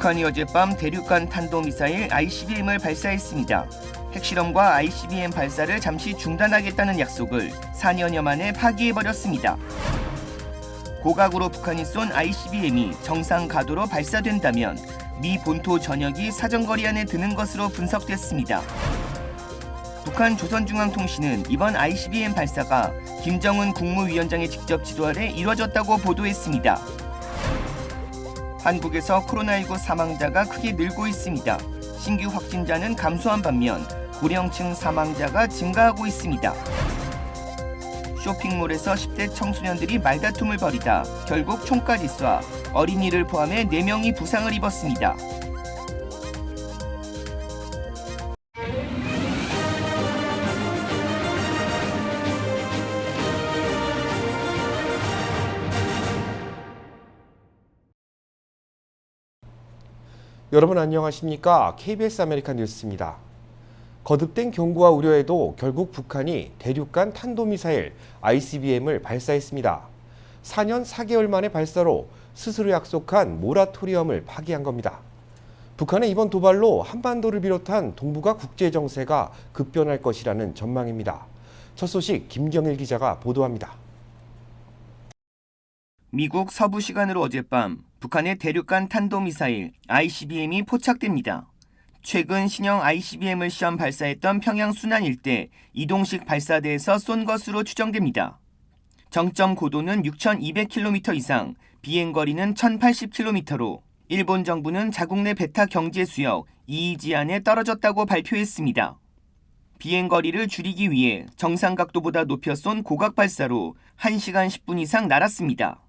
북한이 어젯밤 대륙간 탄도미사일 ICBM을 발사했습니다. 핵실험과 ICBM 발사를 잠시 중단하겠다는 약속을 4년여 만에 파기해버렸습니다. 고각으로 북한이 쏜 ICBM이 정상 가도로 발사된다면 미 본토 전역이 사정거리 안에 드는 것으로 분석됐습니다. 북한 조선중앙통신은 이번 ICBM 발사가 김정은 국무위원장의 직접 지도 아래 이뤄졌다고 보도했습니다. 한국에서 코로나19 사망자가 크게 늘고 있습니다. 신규 확진자는 감소한 반면 고령층 사망자가 증가하고 있습니다. 쇼핑몰에서 10대 청소년들이 말다툼을 벌이다 결국 총까지 쏴 어린이를 포함해 4명이 부상을 입었습니다. 여러분 안녕하십니까? KBS 아메리칸 뉴스입니다. 거듭된 경고와 우려에도 결국 북한이 대륙간 탄도미사일 ICBM을 발사했습니다. 4년 4개월 만의 발사로 스스로 약속한 모라토리엄을 파기한 겁니다. 북한의 이번 도발로 한반도를 비롯한 동북아 국제정세가 급변할 것이라는 전망입니다. 첫 소식 김경일 기자가 보도합니다. 미국 서부 시간으로 어젯밤 북한의 대륙간 탄도미사일 ICBM이 포착됩니다. 최근 신형 ICBM을 시험 발사했던 평양 순안 일대 이동식 발사대에서 쏜 것으로 추정됩니다. 정점 고도는 6,200km 이상, 비행거리는 1,080km로 일본 정부는 자국 내 베타 경제 수역 EEZ 안에 떨어졌다고 발표했습니다. 비행거리를 줄이기 위해 정상 각도보다 높여 쏜 고각 발사로 1시간 10분 이상 날았습니다.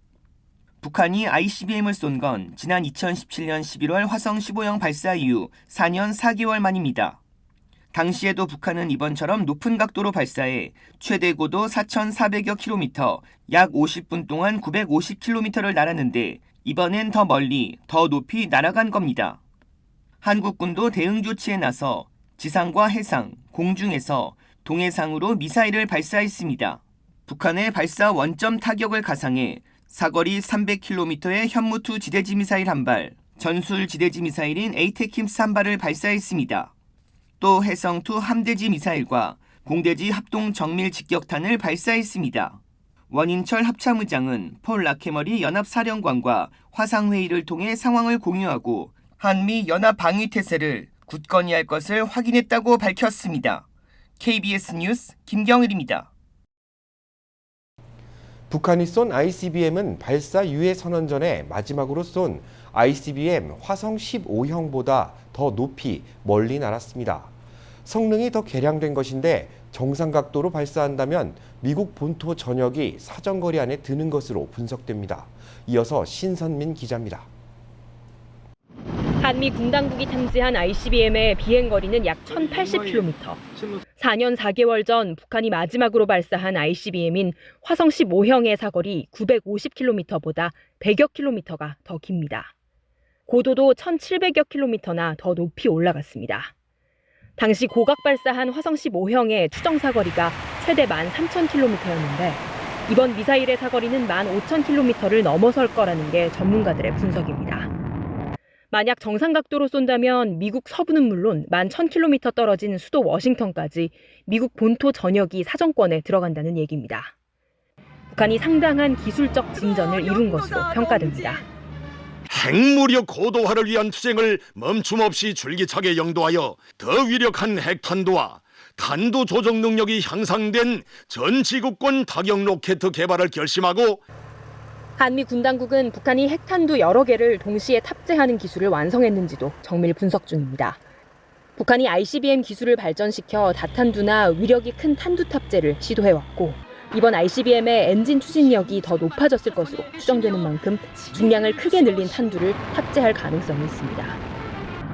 북한이 ICBM을 쏜 건 지난 2017년 11월 화성 15형 발사 이후 4년 4개월 만입니다. 당시에도 북한은 이번처럼 높은 각도로 발사해 최대 고도 4,400여 킬로미터, 약 50분 동안 950킬로미터를 날았는데 이번엔 더 멀리, 더 높이 날아간 겁니다. 한국군도 대응 조치에 나서 지상과 해상, 공중에서 동해상으로 미사일을 발사했습니다. 북한의 발사 원점 타격을 가상해 사거리 300km의 현무2 지대지 미사일 한 발, 전술 지대지 미사일인 에이테킴스 한 발을 발사했습니다. 또 해성2 함대지 미사일과 공대지 합동 정밀 직격탄을 발사했습니다. 원인철 합참의장은 폴 라케머리 연합사령관과 화상회의를 통해 상황을 공유하고 한미 연합 방위태세를 굳건히 할 것을 확인했다고 밝혔습니다. KBS 뉴스 김경일입니다. 북한이 쏜 ICBM은 발사 유예 선언 전에 마지막으로 쏜 ICBM 화성 15형보다 더 높이 멀리 날았습니다. 성능이 더 개량된 것인데 정상 각도로 발사한다면 미국 본토 전역이 사정거리 안에 드는 것으로 분석됩니다. 이어서 신선민 기자입니다. 한미 군당국이 탐지한 ICBM의 비행거리는 약 1,080km. 4년 4개월 전 북한이 마지막으로 발사한 ICBM인 화성 15형의 사거리 950km보다 100여 킬로미터가 더 깁니다. 고도도 1,700여 킬로미터나 더 높이 올라갔습니다. 당시 고각 발사한 화성 15형의 추정 사거리가 최대 13,000km였는데 이번 미사일의 사거리는 15,000km를 넘어설 거라는 게 전문가들의 분석입니다. 만약 정상 각도로 쏜다면 미국 서부는 물론 11,000km 떨어진 수도 워싱턴까지 미국 본토 전역이 사정권에 들어간다는 얘기입니다. 북한이 상당한 기술적 진전을 이룬 것으로 평가됩니다. 핵무력 고도화를 위한 투쟁을 멈춤 없이 줄기차게 영도하여 더 위력한 핵탄두와 탄두 조종 능력이 향상된 전 지구권 타격 로켓 개발을 결심하고 한미 군당국은 북한이 핵탄두 여러 개를 동시에 탑재하는 기술을 완성했는지도 정밀 분석 중입니다. 북한이 ICBM 기술을 발전시켜 다탄두나 위력이 큰 탄두 탑재를 시도해왔고 이번 ICBM의 엔진 추진력이 더 높아졌을 것으로 추정되는 만큼 중량을 크게 늘린 탄두를 탑재할 가능성이 있습니다.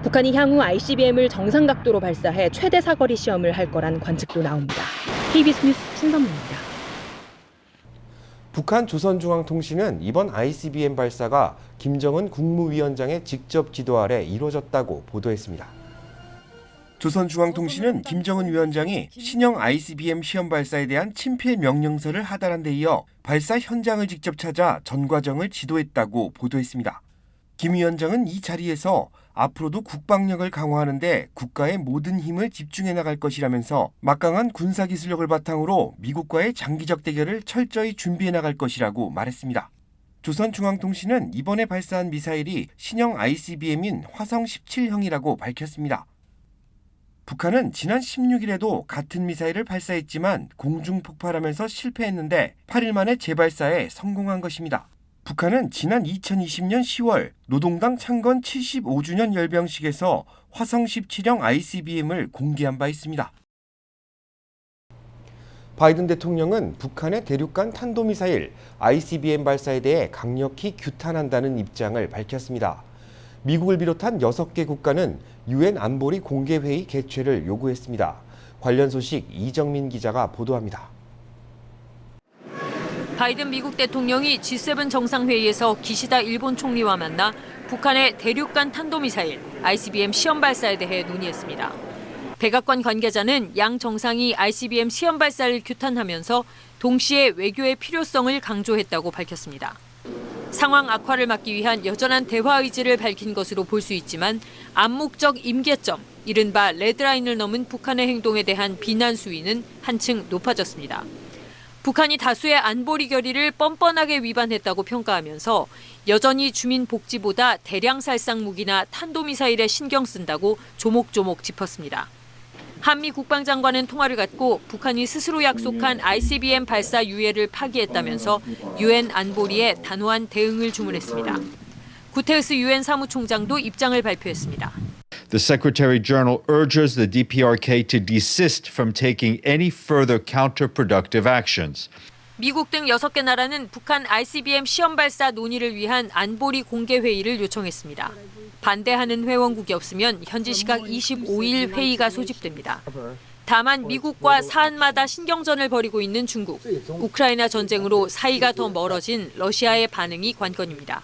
북한이 향후 ICBM을 정상 각도로 발사해 최대 사거리 시험을 할 거란 관측도 나옵니다. KBS 뉴스 신선민입니다. 북한 조선중앙통신은 이번 ICBM 발사가 김정은 국무위원장의 직접 지도 아래 이루어졌다고 보도했습니다. 조선중앙통신은 김정은 위원장이 신형 ICBM 시험 발사에 대한 친필 명령서를 하달한 데 이어 발사 현장을 직접 찾아 전 과정을 지도했다고 보도했습니다. 김 위원장은 이 자리에서 앞으로도 국방력을 강화하는 데 국가의 모든 힘을 집중해 나갈 것이라면서 막강한 군사기술력을 바탕으로 미국과의 장기적 대결을 철저히 준비해 나갈 것이라고 말했습니다. 조선중앙통신은 이번에 발사한 미사일이 신형 ICBM인 화성 17형이라고 밝혔습니다. 북한은 지난 16일에도 같은 미사일을 발사했지만 공중 폭발하면서 실패했는데 8일 만에 재발사에 성공한 것입니다. 북한은 지난 2020년 10월 노동당 창건 75주년 열병식에서 화성 17형 ICBM을 공개한 바 있습니다. 바이든 대통령은 북한의 대륙간 탄도미사일 ICBM 발사에 대해 강력히 규탄한다는 입장을 밝혔습니다. 미국을 비롯한 6개 국가는 유엔 안보리 공개회의 개최를 요구했습니다. 관련 소식 이정민 기자가 보도합니다. 바이든 미국 대통령이 G7 정상회의에서 기시다 일본 총리와 만나 북한의 대륙간 탄도미사일 ICBM 시험 발사에 대해 논의했습니다. 백악관 관계자는 양 정상이 ICBM 시험 발사를 규탄하면서 동시에 외교의 필요성을 강조했다고 밝혔습니다. 상황 악화를 막기 위한 여전한 대화 의지를 밝힌 것으로 볼 수 있지만 암묵적 임계점, 이른바 레드라인을 넘은 북한의 행동에 대한 비난 수위는 한층 높아졌습니다. 북한이 다수의 안보리 결의를 뻔뻔하게 위반했다고 평가하면서 여전히 주민 복지보다 대량 살상 무기나 탄도미사일에 신경 쓴다고 조목조목 짚었습니다. 한미 국방장관은 통화를 갖고 북한이 스스로 약속한 ICBM 발사 유예를 파기했다면서 유엔 안보리에 단호한 대응을 주문했습니다. 구테르스 유엔 사무총장도 입장을 발표했습니다. The Secretary General urges the DPRK to desist from taking any further counterproductive actions. 미국 등 6개 나라는 북한 ICBM 시험 발사 논의를 위한 안보리 공개 회의를 요청했습니다. 반대하는 회원국이 없으면 현지 시각 25일 회의가 소집됩니다. 다만 미국과 사안마다 신경전을 벌이고 있는 중국, 우크라이나 전쟁으로 사이가 더 멀어진 러시아의 반응이 관건입니다.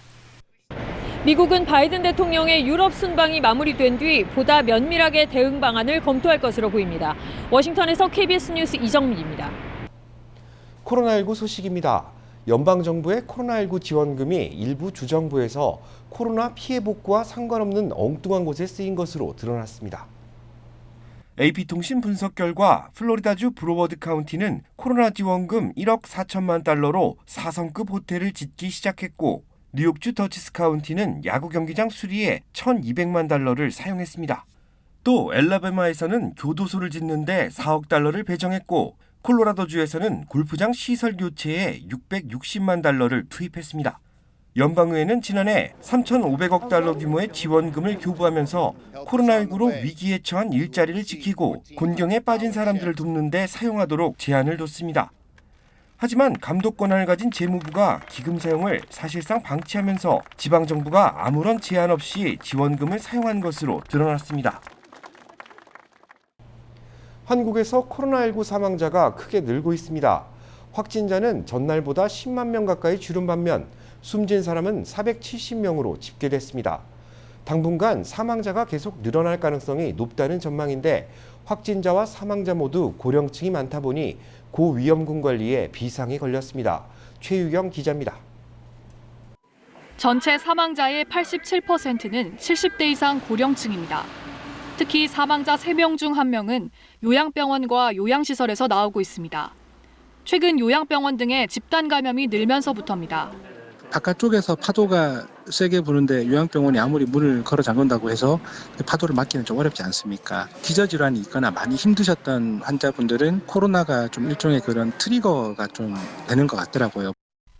미국은 바이든 대통령의 유럽 순방이 마무리된 뒤 보다 면밀하게 대응 방안을 검토할 것으로 보입니다. 워싱턴에서 KBS 뉴스 이정민입니다. 코로나19 소식입니다. 연방정부의 코로나19 지원금이 일부 주정부에서 코로나 피해 복구와 상관없는 엉뚱한 곳에 쓰인 것으로 드러났습니다. AP통신 분석 결과 플로리다주 브로워드 카운티는 코로나 지원금 1억 4천만 달러로 4성급 호텔을 짓기 시작했고 뉴욕주 더치스 카운티는 야구 경기장 수리에 1,200만 달러를 사용했습니다. 또 엘라베마에서는 교도소를 짓는데 4억 달러를 배정했고 콜로라도주에서는 골프장 시설 교체에 660만 달러를 투입했습니다. 연방의회는 지난해 3,500억 달러 규모의 지원금을 교부하면서 코로나19로 위기에 처한 일자리를 지키고 곤경에 빠진 사람들을 돕는 데 사용하도록 제한을 뒀습니다. 하지만 감독 권한을 가진 재무부가 기금 사용을 사실상 방치하면서 지방정부가 아무런 제한 없이 지원금을 사용한 것으로 드러났습니다. 한국에서 코로나19 사망자가 크게 늘고 있습니다. 확진자는 전날보다 10만 명 가까이 줄은 반면 숨진 사람은 470명으로 집계됐습니다. 당분간 사망자가 계속 늘어날 가능성이 높다는 전망인데 확진자와 사망자 모두 고령층이 많다 보니 고위험군 관리에 비상이 걸렸습니다. 최유경 기자입니다. 전체 사망자의 87%는 70대 이상 고령층입니다. 특히 사망자 3명 중 1명은 요양병원과 요양시설에서 나오고 있습니다. 최근 요양병원 등의 집단 감염이 늘면서부터입니다. 바깥쪽에서 파도가 세게 부는데 요양병원이 아무리 문을 걸어 잠근다고 해서 파도를 막기는 좀 어렵지 않습니까? 기저질환이 있거나 많이 힘드셨던 환자분들은 코로나가 좀 일종의 그런 트리거가 좀 되는 것 같더라고요.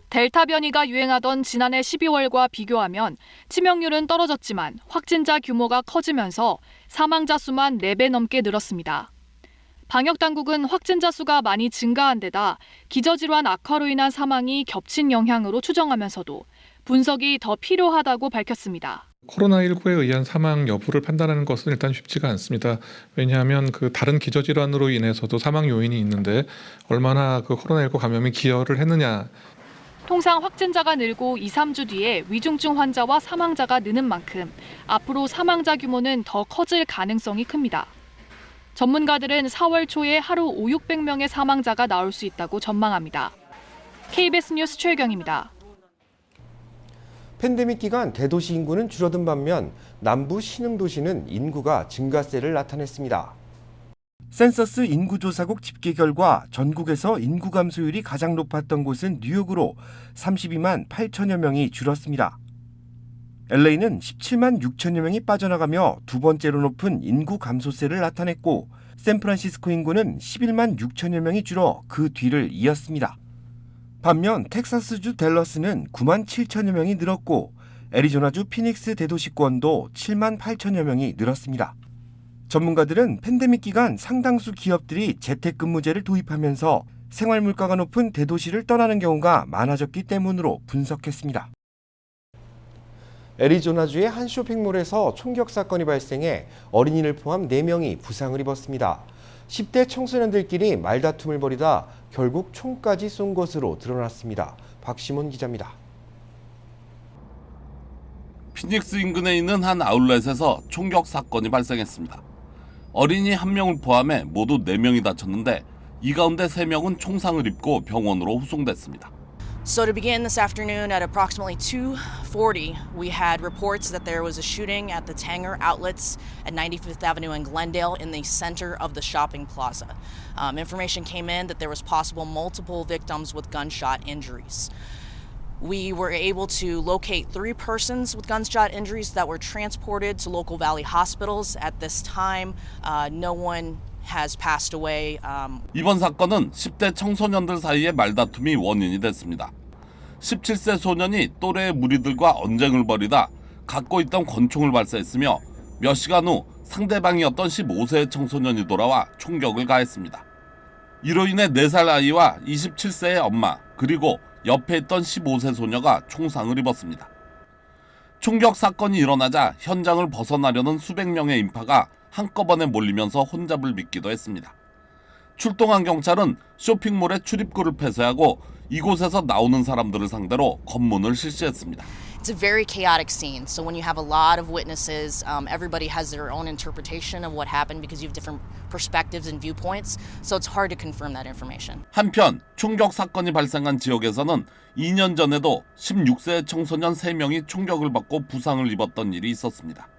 델타 변이가 유행하던 지난해 12월과 비교하면 치명률은 떨어졌지만 확진자 규모가 커지면서 사망자 수만 4배 넘게 늘었습니다. 방역당국은 확진자 수가 많이 증가한 데다 기저질환 악화로 인한 사망이 겹친 영향으로 추정하면서도 분석이 더 필요하다고 밝혔습니다. 코로나19에 의한 사망 여부를 판단하는 것은 일단 쉽지가 않습니다. 왜냐하면 다른 기저질환으로 인해서도 사망 요인이 있는데 얼마나 코로나19 감염이 기여를 했느냐. 통상 확진자가 늘고 2, 3주 뒤에 위중증 환자와 사망자가 느는 만큼 앞으로 사망자 규모는 더 커질 가능성이 큽니다. 전문가들은 4월 초에 하루 500~600명의 사망자가 나올 수 있다고 전망합니다. KBS 뉴스 최유경입니다. 팬데믹 기간 대도시 인구는 줄어든 반면 남부 신흥도시는 인구가 증가세를 나타냈습니다. 센서스 인구조사국 집계 결과 전국에서 인구 감소율이 가장 높았던 곳은 뉴욕으로 32만 8천여 명이 줄었습니다. LA는 17만 6천여 명이 빠져나가며 두 번째로 높은 인구 감소세를 나타냈고 샌프란시스코 인구는 11만 6천여 명이 줄어 그 뒤를 이었습니다. 반면 텍사스주 댈러스는 9만 7천여 명이 늘었고 애리조나주 피닉스 대도시권도 7만 8천여 명이 늘었습니다. 전문가들은 팬데믹 기간 상당수 기업들이 재택근무제를 도입하면서 생활물가가 높은 대도시를 떠나는 경우가 많아졌기 때문으로 분석했습니다. 애리조나주의 한 쇼핑몰에서 총격 사건이 발생해 어린이를 포함 4명이 부상을 입었습니다. 10대 청소년들끼리 말다툼을 벌이다 결국 총까지 쏜 것으로 드러났습니다. 박시몬 기자입니다. 피닉스 인근에 있는 한 아울렛에서 총격 사건이 발생했습니다. 어린이 1명을 포함해 모두 4명이 다쳤는데 이 가운데 3명은 총상을 입고 병원으로 후송됐습니다. So to begin this afternoon at approximately 2:40, we had reports that there was a shooting at the Tanger Outlets at 95th Avenue in Glendale in the center of the shopping plaza. Information came in that there was possible multiple victims with gunshot injuries. We were able to locate 3 persons with gunshot injuries that were transported to local Valley hospitals. At this time, no one has passed away. 이번 사건은 10대 청소년들 사이의 말다툼이 원인이 됐습니다. 17세 소년이 또래의 무리들과 언쟁을 벌이다 갖고 있던 권총을 발사했으며 몇 시간 후 상대방이었던 15세의 청소년이 돌아와 총격을 가했습니다. 이로 인해 4살 아이와 27세의 엄마 그리고 옆에 있던 15세 소녀가 총상을 입었습니다. 총격 사건이 일어나자 현장을 벗어나려는 수백 명의 인파가 한꺼번에 몰리면서 혼잡을 빚기도 했습니다. 출동한 경찰은 쇼핑몰의 출입구를 폐쇄하고 이곳에서 나오는 사람들을 상대로 검문을 실시했습니다. It's a very chaotic scene. So when you have a lot of witnesses, everybody has their own interpretation of what happened because you have different perspectives and viewpoints. So it's hard to confirm that information. 한편 총격 사건이 발생한 지역에서는 2년 전에도 16세 청소년 3명이 총격을 받고 부상을 입었던 일이 있었습니다.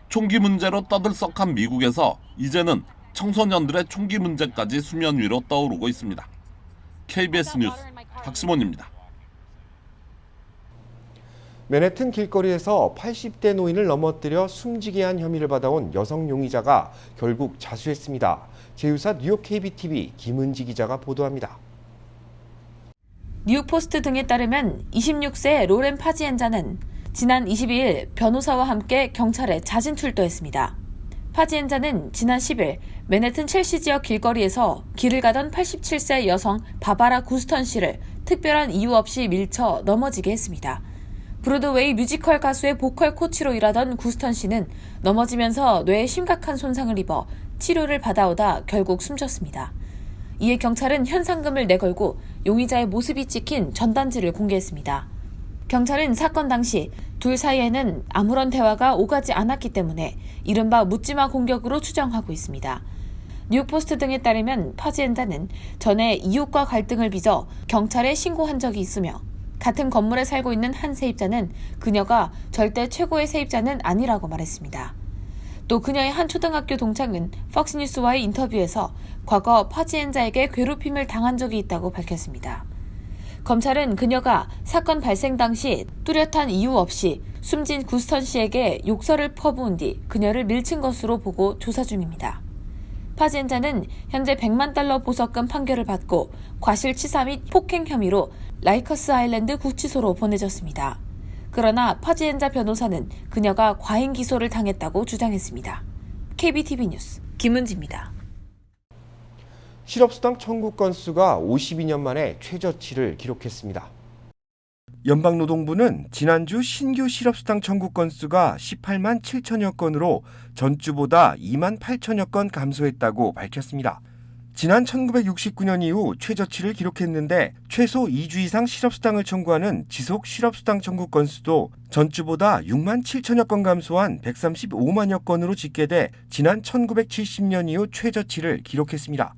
총기 문제로 떠들썩한 미국에서 이제는 청소년들의 총기 문제까지 수면 위로 떠오르고 있습니다. KBS 뉴스 박시몬입니다. 맨해튼 길거리에서 80대 노인을 넘어뜨려 숨지게 한 혐의를 받아온 여성 용의자가 결국 자수했습니다. 제휴사 뉴욕 KBTV 김은지 기자가 보도합니다. 뉴욕포스트 등에 따르면 26세 로렌 파지엔자는 지난 22일 변호사와 함께 경찰에 자진 출두했습니다. 파지엔자는 지난 10일 맨해튼 첼시 지역 길거리에서 길을 가던 87세 여성 바바라 구스턴 씨를 특별한 이유 없이 밀쳐 넘어지게 했습니다. 브로드웨이 뮤지컬 가수의 보컬 코치로 일하던 구스턴 씨는 넘어지면서 뇌에 심각한 손상을 입어 치료를 받아오다 결국 숨졌습니다. 이에 경찰은 현상금을 내걸고 용의자의 모습이 찍힌 전단지를 공개했습니다. 경찰은 사건 당시 둘 사이에는 아무런 대화가 오가지 않았기 때문에 이른바 묻지마 공격으로 추정하고 있습니다. 뉴욕포스트 등에 따르면 파지엔자는 전에 이웃과 갈등을 빚어 경찰에 신고한 적이 있으며 같은 건물에 살고 있는 한 세입자는 그녀가 절대 최고의 세입자는 아니라고 말했습니다. 또 그녀의 한 초등학교 동창은 퍽스뉴스와의 인터뷰에서 과거 파지엔자에게 괴롭힘을 당한 적이 있다고 밝혔습니다. 검찰은 그녀가 사건 발생 당시 뚜렷한 이유 없이 숨진 구스턴 씨에게 욕설을 퍼부은 뒤 그녀를 밀친 것으로 보고 조사 중입니다. 파지엔자는 현재 $100만 보석금 판결을 받고 과실치사 및 폭행 혐의로 라이커스 아일랜드 구치소로 보내졌습니다. 그러나 파지엔자 변호사는 그녀가 과잉 기소를 당했다고 주장했습니다. KBTV 뉴스 김은지입니다. 실업수당 청구 건수가 52년 만에 최저치를 기록했습니다. 연방노동부는 지난주 신규 실업수당 청구 건수가 18만 7천여 건으로 전주보다 2만 8천여 건 감소했다고 밝혔습니다. 지난 1969년 이후 최저치를 기록했는데 최소 2주 이상 실업수당을 청구하는 지속 실업수당 청구 건수도 전주보다 6만 7천여 건 감소한 135만여 건으로 집계돼 지난 1970년 이후 최저치를 기록했습니다.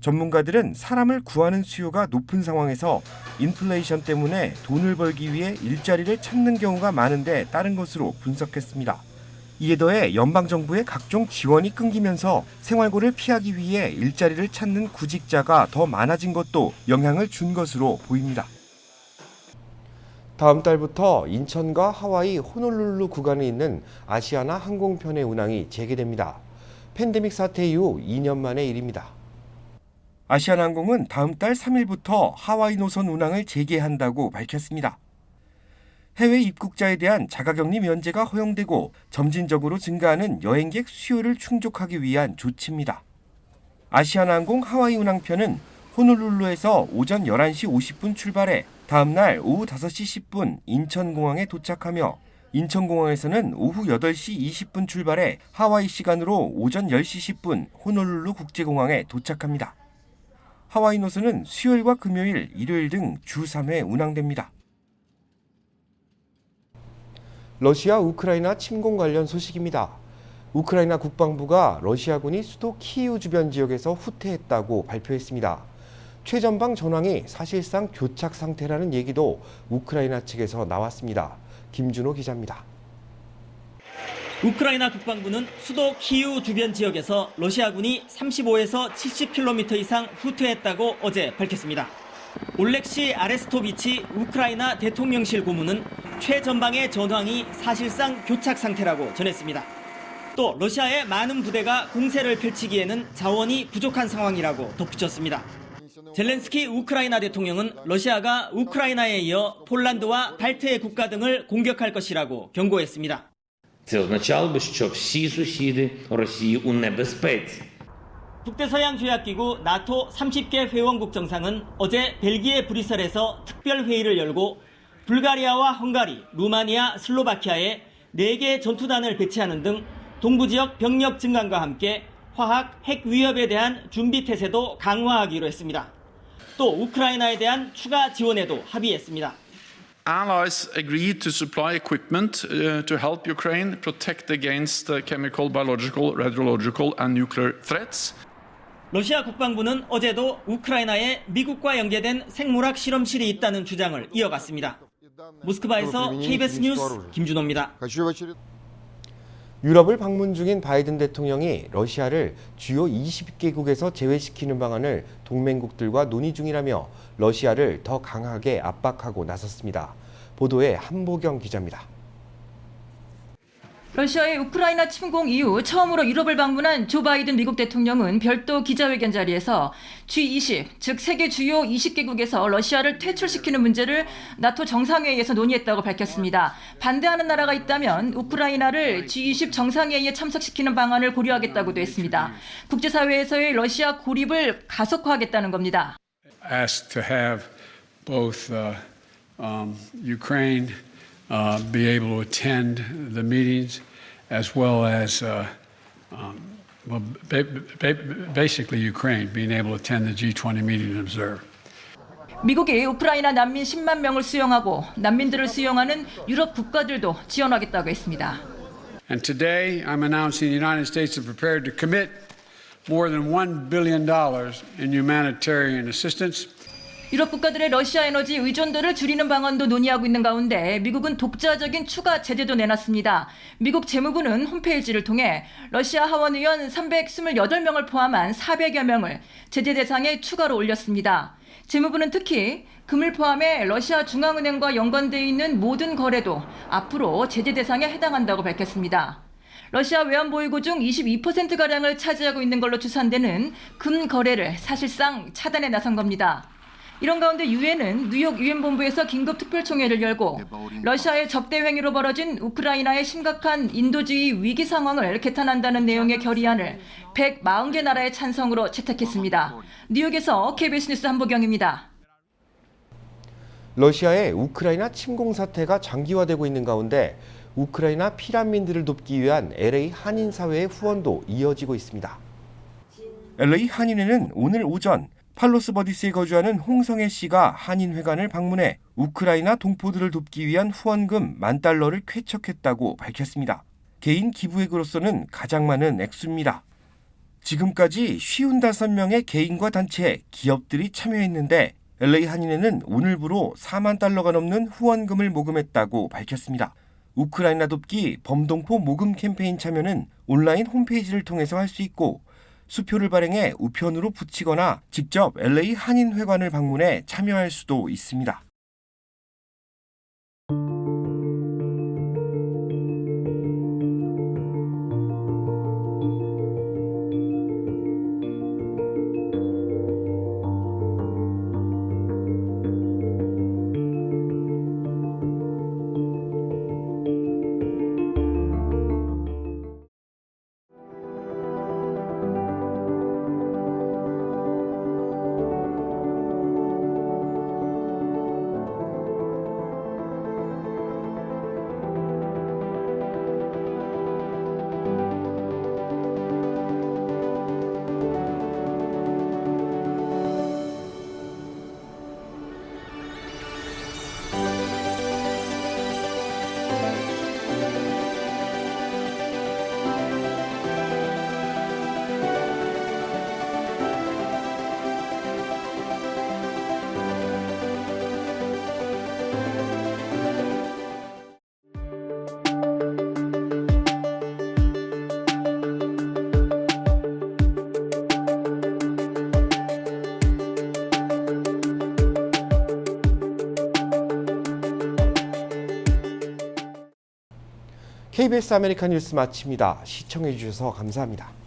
전문가들은 사람을 구하는 수요가 높은 상황에서 인플레이션 때문에 돈을 벌기 위해 일자리를 찾는 경우가 많은데 따른 것으로 분석했습니다. 이에 더해 연방정부의 각종 지원이 끊기면서 생활고를 피하기 위해 일자리를 찾는 구직자가 더 많아진 것도 영향을 준 것으로 보입니다. 다음 달부터 인천과 하와이 호놀룰루 구간에 있는 아시아나 항공편의 운항이 재개됩니다. 팬데믹 사태 이후 2년 만의 일입니다. 아시아나항공은 다음 달 3일부터 하와이 노선 운항을 재개한다고 밝혔습니다. 해외 입국자에 대한 자가격리 면제가 허용되고 점진적으로 증가하는 여행객 수요를 충족하기 위한 조치입니다. 아시아나항공 하와이 운항편은 호놀룰루에서 오전 11시 50분 출발해 다음 날 오후 5시 10분 인천공항에 도착하며 인천공항에서는 오후 8시 20분 출발해 하와이 시간으로 오전 10시 10분 호놀룰루 국제공항에 도착합니다. 하와이 노선은 수요일과 금요일, 일요일 등 주 3회 운항됩니다. 러시아 우크라이나 침공 관련 소식입니다. 우크라이나 국방부가 러시아군이 수도 키이우 주변 지역에서 후퇴했다고 발표했습니다. 최전방 전황이 사실상 교착 상태라는 얘기도 우크라이나 측에서 나왔습니다. 김준호 기자입니다. 우크라이나 국방부는 수도 키이우 주변 지역에서 러시아군이 35에서 70km 이상 후퇴했다고 어제 밝혔습니다. 올렉시 아레스토비치 우크라이나 대통령실 고문은 최전방의 전황이 사실상 교착 상태라고 전했습니다. 또 러시아의 많은 부대가攻勢를 펼치기에는 자원이 부족한 상황이라고 덧붙였습니다. 젤렌스키 우크라이나 대통령은 러시아가 우크라이나에 이어 폴란드와 발트해 국가 등을 공격할 것이라고 경고했습니다. Це означало би, що всі сусіди Росії у небезпеці. 북대서양조약기구 나토 30개 회원국 정상은 어제 벨기에 브뤼셀에서 특별회의를 열고 불가리아와 헝가리, 루마니아, 슬로바키아에 4개 전투단을 배치하는 등 동부지역 병력 증강과 함께 화학, 핵 위협에 대한 준비 태세도 강화하기로 했습니다. 또 우크라이나에 대한 추가 지원에도 합의했습니다. Allies agreed to supply equipment to help Ukraine protect against chemical, biological, radiological and nuclear threats. 러시아 국방부는 어제도 우크라이나에 미국과 연계된 생물학 실험실이 있다는 주장을 이어갔습니다. 모스크바에서 KBS 뉴스 김준호입니다. 유럽을 방문 중인 바이든 대통령이 러시아를 주요 20개국에서 제외시키는 방안을 동맹국들과 논의 중이라며 러시아를 더 강하게 압박하고 나섰습니다. 보도에 한보경 기자입니다. 러시아의 우크라이나 침공 이후 처음으로 유럽을 방문한 조 바이든 미국 대통령은 별도 기자회견 자리에서 G20, 즉 세계 주요 20개국에서 러시아를 퇴출시키는 문제를 나토 정상회의에서 논의했다고 밝혔습니다. 반대하는 나라가 있다면 우크라이나를 G20 정상회의에 참석시키는 방안을 고려하겠다고도 했습니다. 국제사회에서의 러시아 고립을 가속화하겠다는 겁니다. Asked to have both Ukraine be able to attend the meetings as well as basically Ukraine being able to attend the G20 meeting and observe. 미국이 우크라이나 난민 10만 명을 수용하고 난민들을 수용하는 유럽 국가들도 지원하겠다고 했습니다. And today I'm announcing the United States is prepared to commit more than $1 billion in humanitarian assistance. 유럽 국가들의 러시아 에너지 의존도를 줄이는 방안도 논의하고 있는 가운데 미국은 독자적인 추가 제재도 내놨습니다. 미국 재무부는 홈페이지를 통해 러시아 하원 의원 328명을 포함한 400여 명을 제재 대상에 추가로 올렸습니다. 재무부는 특히 금을 포함해 러시아 중앙은행과 연관되어 있는 모든 거래도 앞으로 제재 대상에 해당한다고 밝혔습니다. 러시아 외환보유고 중 22%가량을 차지하고 있는 걸로 추산되는 금 거래를 사실상 차단에 나선 겁니다. 이런 가운데 유엔은 뉴욕 유엔본부에서 긴급 특별총회를 열고 러시아의 적대 행위로 벌어진 우크라이나의 심각한 인도주의 위기 상황을 개탄한다는 내용의 결의안을 140개 나라의 찬성으로 채택했습니다. 뉴욕에서 KBS 뉴스 한보경입니다. 러시아의 우크라이나 침공 사태가 장기화되고 있는 가운데 우크라이나 피난민들을 돕기 위한 LA 한인사회의 후원도 이어지고 있습니다. LA 한인회는 오늘 오전 팔로스 버디스에 거주하는 홍성애 씨가 한인회관을 방문해 우크라이나 동포들을 돕기 위한 후원금 $10,000를 쾌척했다고 밝혔습니다. 개인 기부액으로서는 가장 많은 액수입니다. 지금까지 55명의 개인과 단체, 기업들이 참여했는데 LA 한인회는 오늘부로 4만 달러가 넘는 후원금을 모금했다고 밝혔습니다. 우크라이나 돕기 범동포 모금 캠페인 참여는 온라인 홈페이지를 통해서 할 수 있고 수표를 발행해 우편으로 붙이거나 직접 LA 한인회관을 방문해 참여할 수도 있습니다. KBS 아메리칸 뉴스 마칩니다. 시청해 주셔서 감사합니다.